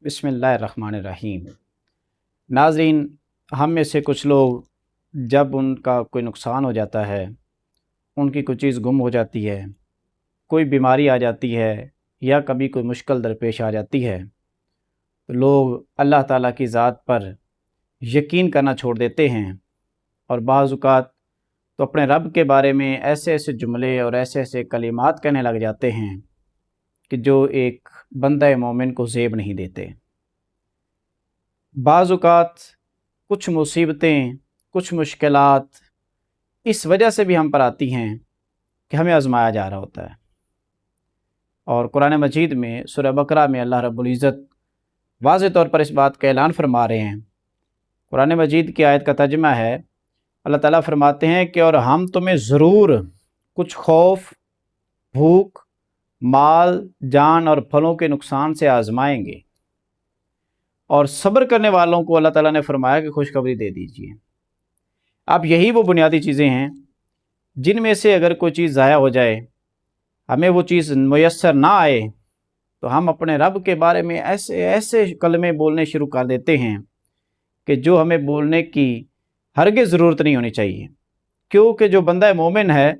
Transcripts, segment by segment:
بسم اللہ الرحمن الرحیم۔ ناظرین، ہم میں سے کچھ لوگ جب ان کا کوئی نقصان ہو جاتا ہے، ان کی کوئی چیز گم ہو جاتی ہے، کوئی بیماری آ جاتی ہے یا کبھی کوئی مشکل درپیش آ جاتی ہے تو لوگ اللہ تعالیٰ کی ذات پر یقین کرنا چھوڑ دیتے ہیں، اور بعض اوقات تو اپنے رب کے بارے میں ایسے ایسے جملے اور ایسے ایسے کلمات کہنے لگ جاتے ہیں کہ جو ایک بندہ مومن کو زیب نہیں دیتے۔ بعض اوقات کچھ مصیبتیں، کچھ مشکلات اس وجہ سے بھی ہم پر آتی ہیں کہ ہمیں آزمایا جا رہا ہوتا ہے، اور قرآن مجید میں سورہ بقرہ میں اللہ رب العزت واضح طور پر اس بات کا اعلان فرما رہے ہیں۔ قرآن مجید کی آیت کا ترجمہ ہے، اللہ تعالیٰ فرماتے ہیں کہ اور ہم تمہیں ضرور کچھ خوف، بھوک، مال، جان اور پھلوں کے نقصان سے آزمائیں گے، اور صبر کرنے والوں کو اللہ تعالیٰ نے فرمایا کہ خوشخبری دے دیجیے۔ اب یہی وہ بنیادی چیزیں ہیں جن میں سے اگر کوئی چیز ضائع ہو جائے، ہمیں وہ چیز میسر نہ آئے، تو ہم اپنے رب کے بارے میں ایسے ایسے کلمے بولنے شروع کر دیتے ہیں کہ جو ہمیں بولنے کی ہرگز ضرورت نہیں ہونی چاہیے، کیونکہ جو بندہ مومن ہے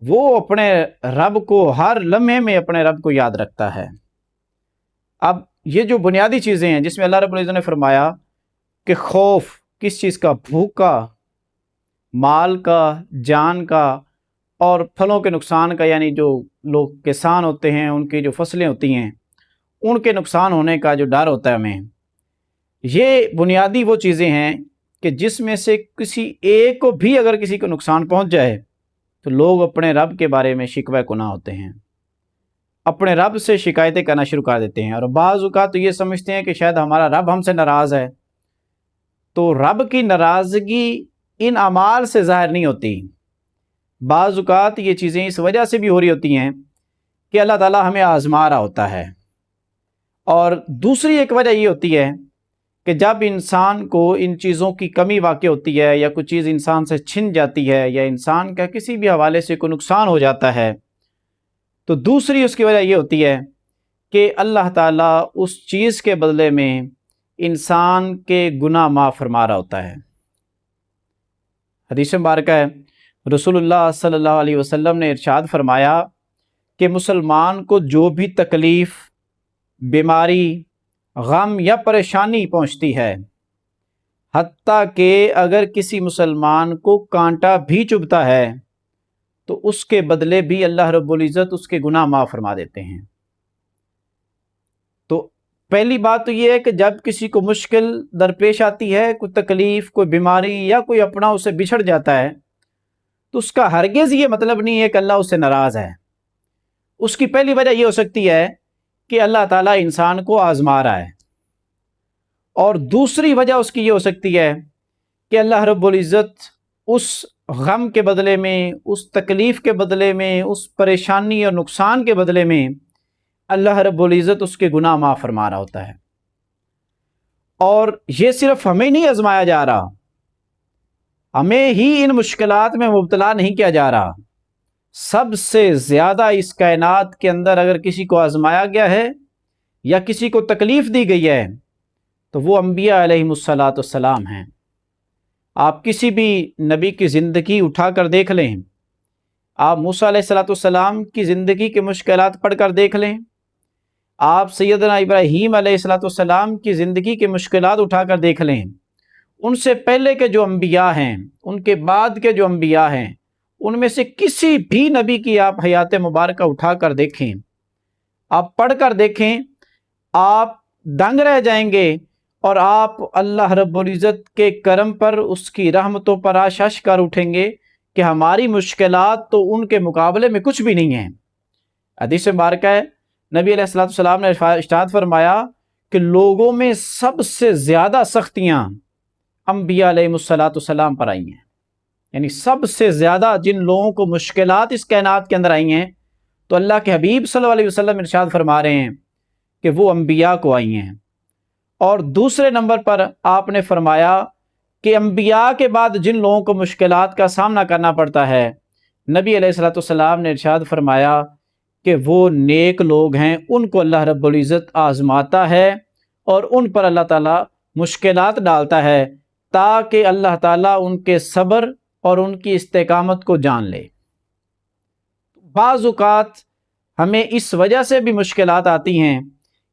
وہ اپنے رب کو ہر لمحے میں اپنے رب کو یاد رکھتا ہے۔ اب یہ جو بنیادی چیزیں ہیں جس میں اللہ رب العزت نے فرمایا کہ خوف کس چیز کا، بھوک کا، مال کا، جان کا اور پھلوں کے نقصان کا، یعنی جو لوگ کسان ہوتے ہیں ان کی جو فصلیں ہوتی ہیں ان کے نقصان ہونے کا جو ڈر ہوتا ہے ہمیں، یہ بنیادی وہ چیزیں ہیں کہ جس میں سے کسی ایک کو بھی اگر کسی کو نقصان پہنچ جائے تو لوگ اپنے رب کے بارے میں شکوہ گناہ ہوتے ہیں، اپنے رب سے شکایتیں کرنا شروع کر دیتے ہیں، اور بعض اوقات تو یہ سمجھتے ہیں کہ شاید ہمارا رب ہم سے ناراض ہے۔ تو رب کی ناراضگی ان اعمال سے ظاہر نہیں ہوتی، بعض اوقات یہ چیزیں اس وجہ سے بھی ہو رہی ہوتی ہیں کہ اللہ تعالیٰ ہمیں آزما رہا ہوتا ہے، اور دوسری ایک وجہ یہ ہوتی ہے کہ جب انسان کو ان چیزوں کی کمی واقع ہوتی ہے یا کوئی چیز انسان سے چھن جاتی ہے یا انسان کا کسی بھی حوالے سے کوئی نقصان ہو جاتا ہے، تو دوسری اس کی وجہ یہ ہوتی ہے کہ اللہ تعالیٰ اس چیز کے بدلے میں انسان کے گناہ معاف فرما رہا ہوتا ہے۔ حدیث مبارکہ ہے، رسول اللہ صلی اللہ علیہ وسلم نے ارشاد فرمایا کہ مسلمان کو جو بھی تکلیف، بیماری، غم یا پریشانی پہنچتی ہے، حتیٰ کہ اگر کسی مسلمان کو کانٹا بھی چبھتا ہے تو اس کے بدلے بھی اللہ رب العزت اس کے گناہ معاف فرما دیتے ہیں۔ تو پہلی بات تو یہ ہے کہ جب کسی کو مشکل درپیش آتی ہے، کوئی تکلیف، کوئی بیماری یا کوئی اپنا اسے بچھڑ جاتا ہے، تو اس کا ہرگز یہ مطلب نہیں ہے کہ اللہ اس سے ناراض ہے۔ اس کی پہلی وجہ یہ ہو سکتی ہے کہ اللہ تعالیٰ انسان کو آزما رہا ہے، اور دوسری وجہ اس کی یہ ہو سکتی ہے کہ اللہ رب العزت اس غم کے بدلے میں، اس تکلیف کے بدلے میں، اس پریشانی اور نقصان کے بدلے میں اللہ رب العزت اس کے گناہ معاف فرما رہا ہوتا ہے۔ اور یہ صرف ہمیں نہیں آزمایا جا رہا، ہمیں ہی ان مشکلات میں مبتلا نہیں کیا جا رہا، سب سے زیادہ اس کائنات کے اندر اگر کسی کو آزمایا گیا ہے یا کسی کو تکلیف دی گئی ہے تو وہ انبیاء علیہم السلام ہیں۔ آپ کسی بھی نبی کی زندگی اٹھا کر دیکھ لیں، آپ موسیٰ علیہ السلام کی زندگی کے مشکلات پڑھ کر دیکھ لیں، آپ سیدنا ابراہیم علیہ السلام کی زندگی کے مشکلات اٹھا کر دیکھ لیں، ان سے پہلے کے جو انبیاء ہیں، ان کے بعد کے جو انبیاء ہیں، ان میں سے کسی بھی نبی کی آپ حیات مبارکہ اٹھا کر دیکھیں، آپ پڑھ کر دیکھیں، آپ دنگ رہ جائیں گے، اور آپ اللہ رب العزت کے کرم پر، اس کی رحمتوں پر آشش کر اٹھیں گے کہ ہماری مشکلات تو ان کے مقابلے میں کچھ بھی نہیں ہیں۔ حدیث مبارکہ ہے، نبی علیہ السلام نے ارشاد فرمایا کہ لوگوں میں سب سے زیادہ سختیاں انبیاء علیہ السلام پر آئی ہیں، یعنی سب سے زیادہ جن لوگوں کو مشکلات اس کائنات کے اندر آئی ہیں تو اللہ کے حبیب صلی اللہ علیہ وسلم ارشاد فرما رہے ہیں کہ وہ انبیاء کو آئی ہیں۔ اور دوسرے نمبر پر آپ نے فرمایا کہ انبیاء کے بعد جن لوگوں کو مشکلات کا سامنا کرنا پڑتا ہے، نبی علیہ السلام نے ارشاد فرمایا کہ وہ نیک لوگ ہیں، ان کو اللہ رب العزت آزماتا ہے اور ان پر اللہ تعالیٰ مشکلات ڈالتا ہے تاکہ اللہ تعالیٰ ان کے صبر اور ان کی استقامت کو جان لے۔ بعض اوقات ہمیں اس وجہ سے بھی مشکلات آتی ہیں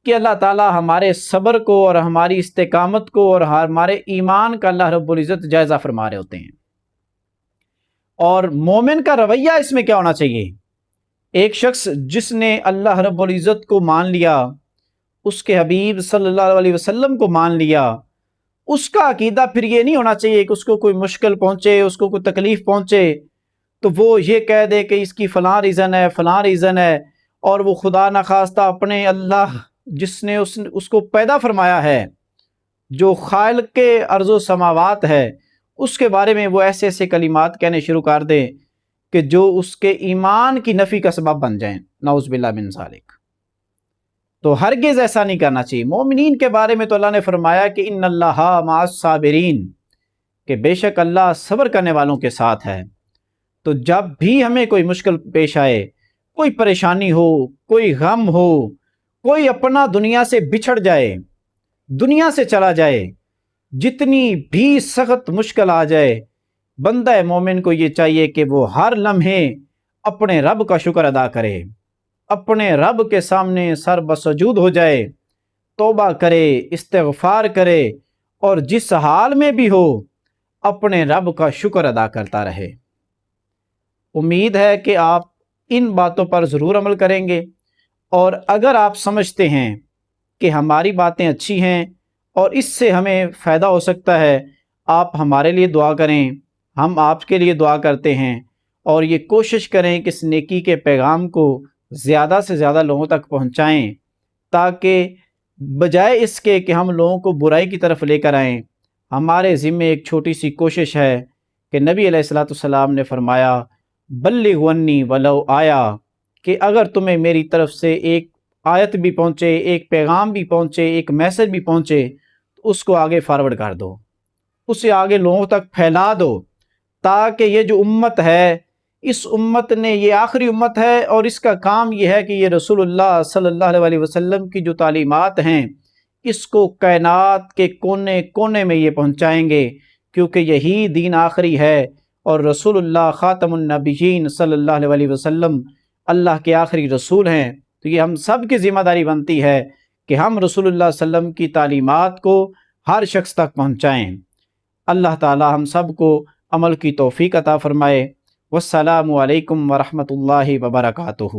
کہ اللہ تعالیٰ ہمارے صبر کو اور ہماری استقامت کو اور ہمارے ایمان کا اللہ رب العزت جائزہ فرما رہے ہوتے ہیں۔ اور مومن کا رویہ اس میں کیا ہونا چاہیے؟ ایک شخص جس نے اللہ رب العزت کو مان لیا، اس کے حبیب صلی اللہ علیہ وسلم کو مان لیا، اس کا عقیدہ پھر یہ نہیں ہونا چاہیے کہ اس کو کوئی مشکل پہنچے، اس کو کوئی تکلیف پہنچے تو وہ یہ کہہ دے کہ اس کی فلاں ریزن ہے، فلاں ریزن ہے، اور وہ خدا نخواستہ اپنے اللہ جس نے اس کو پیدا فرمایا ہے، جو خالق کے ارض و سماوات ہے، اس کے بارے میں وہ ایسے ایسے کلمات کہنے شروع کر دیں کہ جو اس کے ایمان کی نفی کا سبب بن جائیں، نعوذ باللہ من ذالک۔ تو ہرگز ایسا نہیں کرنا چاہیے۔ مومنین کے بارے میں تو اللہ نے فرمایا کہ ان اللہ مع الصابرین، کہ بے شک اللہ صبر کرنے والوں کے ساتھ ہے۔ تو جب بھی ہمیں کوئی مشکل پیش آئے، کوئی پریشانی ہو، کوئی غم ہو، کوئی اپنا دنیا سے بچھڑ جائے، دنیا سے چلا جائے، جتنی بھی سخت مشکل آ جائے، بندہ مومن کو یہ چاہیے کہ وہ ہر لمحے اپنے رب کا شکر ادا کرے، اپنے رب کے سامنے سر بسجود ہو جائے، توبہ کرے، استغفار کرے، اور جس حال میں بھی ہو اپنے رب کا شکر ادا کرتا رہے۔ امید ہے کہ آپ ان باتوں پر ضرور عمل کریں گے، اور اگر آپ سمجھتے ہیں کہ ہماری باتیں اچھی ہیں اور اس سے ہمیں فائدہ ہو سکتا ہے، آپ ہمارے لیے دعا کریں، ہم آپ کے لیے دعا کرتے ہیں، اور یہ کوشش کریں کہ اس نیکی کے پیغام کو زیادہ سے زیادہ لوگوں تک پہنچائیں، تاکہ بجائے اس کے کہ ہم لوگوں کو برائی کی طرف لے کر آئیں، ہمارے ذمے ایک چھوٹی سی کوشش ہے کہ نبی علیہ الصلوۃ والسلام نے فرمایا بلغ عنی ولو آیا، کہ اگر تمہیں میری طرف سے ایک آیت بھی پہنچے، ایک پیغام بھی پہنچے، ایک میسج بھی پہنچے، تو اس کو آگے فارورڈ کر دو، اسے آگے لوگوں تک پھیلا دو، تاکہ یہ جو امت ہے، اس امت نے، یہ آخری امت ہے، اور اس کا کام یہ ہے کہ یہ رسول اللہ صلی اللہ علیہ وسلم کی جو تعلیمات ہیں، اس کو کائنات کے کونے کونے میں یہ پہنچائیں گے، کیونکہ یہی دین آخری ہے، اور رسول اللہ خاتم النبیین صلی اللہ علیہ وسلم اللہ کے آخری رسول ہیں۔ تو یہ ہم سب کی ذمہ داری بنتی ہے کہ ہم رسول اللہ صلی اللہ علیہ وسلم کی تعلیمات کو ہر شخص تک پہنچائیں۔ اللہ تعالی ہم سب کو عمل کی توفیق عطا فرمائے۔ والسلام علیکم ورحمۃ اللہ وبرکاتہ۔